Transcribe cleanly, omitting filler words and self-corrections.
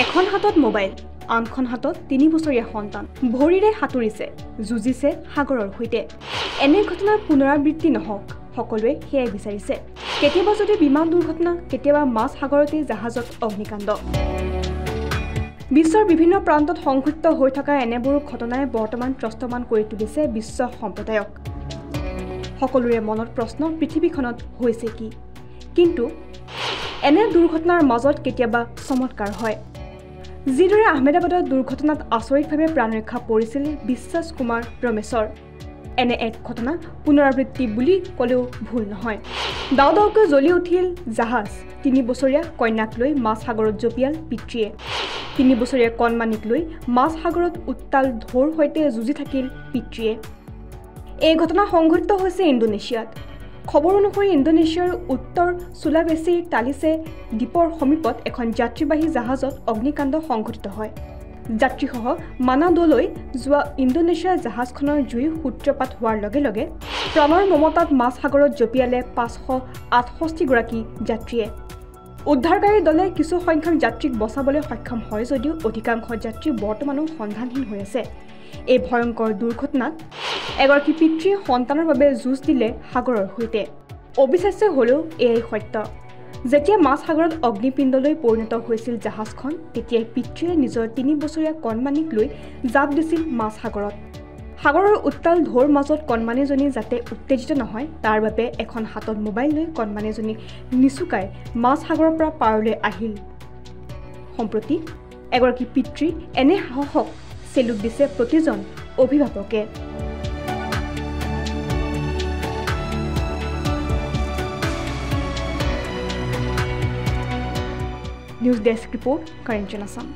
এখন হাতত মোবাইল, আনখন হাতত 3 বছৰীয়া সন্তান ভৰিৰে সাঁতুৰিছে, যুঁজিছে সাগৰৰ সৈতে। এনে ঘটনাৰ পুনৰাবৃত্তি নহওক, সকলোৱে সেয়াই বিচাৰিছে। কেতিয়াবা যদি বিমান দুৰ্ঘটনা, কেতিয়াবা মাছ সাগৰতে জাহাজত অগ্নিকাণ্ড। বিশ্বৰ বিভিন্ন প্ৰান্তত সংঘটিত হৈ থকা এনেবোৰ ঘটনাই বৰ্তমান ত্ৰস্তমান কৰি তুলিছে বিশ্ব সম্প্ৰদায়ক। সকলোৰে মনত প্ৰশ্ন, পৃথিৱীখনত হৈছে কি? কিন্তু এনে দুৰ্ঘটনাৰ মাজত কেতিয়াবা চমৎকাৰ হয়। যিদৰে আহমেদাবাদৰ দুৰ্ঘটনাত আচৰিতভাৱে প্ৰাণৰক্ষা পৰিছিল বিশ্বাস কুমাৰ ৰমেশৰ, এনে এক ঘটনা পুনৰাবৃত্তি বুলি ক'লেও ভুল নহয়। দাও দাওকৈ জ্বলি উঠিল জাহাজ, 3 বছৰীয়া কন্যাক লৈ মাছ সাগৰত জঁপিয়াল পিতৃয়ে। 3 বছৰীয়া কণমানিক লৈ মাছ সাগৰত উত্তাল ঢৌৰ সৈতে যুঁজি থাকিল পিতৃয়ে। এই ঘটনা সংঘটিত হৈছে ইণ্ডোনেছিয়াত। খবৰ অনুসৰি ইণ্ডোনেছিয়াৰ উত্তৰ চুলাবেছিৰ টালিছে দ্বীপৰ সমীপত এখন যাত্ৰীবাহী জাহাজত অগ্নিকাণ্ড সংঘটিত হয়। যাত্ৰীসহ মানাডোলৈ যোৱা ইণ্ডোনেছিয়াৰ জাহাজখনৰ জুইৰ সূত্ৰপাত হোৱাৰ লগে লগে প্ৰাণৰ মমতাত মাছ সাগৰত জঁপিয়ালে 568গৰাকী যাত্ৰীয়ে। উদ্ধাৰকাৰী দলে কিছু সংখ্যক যাত্ৰীক বচাবলৈ সক্ষম হয় যদিও অধিকাংশ যাত্ৰী বৰ্তমানো সন্ধানহীন হৈ আছে। এই ভয়ংকৰ দুৰ্ঘটনাত এগৰাকী পিতৃয়ে সন্তানৰ বাবে যুঁজ দিলে সাগৰৰ সৈতে। অবিশ্বাস্য হ'লেও এয়াই সত্য। যেতিয়া মাছ সাগৰত অগ্নিপিণ্ডলৈ পৰিণত হৈছিল জাহাজখন, তেতিয়াই পিতৃয়ে নিজৰ 3 বছৰীয়া কণমানিক লৈ জাপ দিছিল মাছ সাগৰত। সাগৰৰ উত্তাল ঢৌৰ মাজত কণমানিজনী যাতে উত্তেজিত নহয়, তাৰ বাবে এখন হাতত মোবাইল লৈ কণমানিজনীক নিচুকাই মাছ সাগৰৰ পৰা পাৰলৈ আহিল। সম্প্ৰতি এগৰাকী পিতৃৰ এনে সাহসক চেলুট দিছে প্ৰতিজন অভিভাৱকে। নিউজ ডেস্ক ৰিপোৰ্ট, কাৰেঞ্চন আছাম।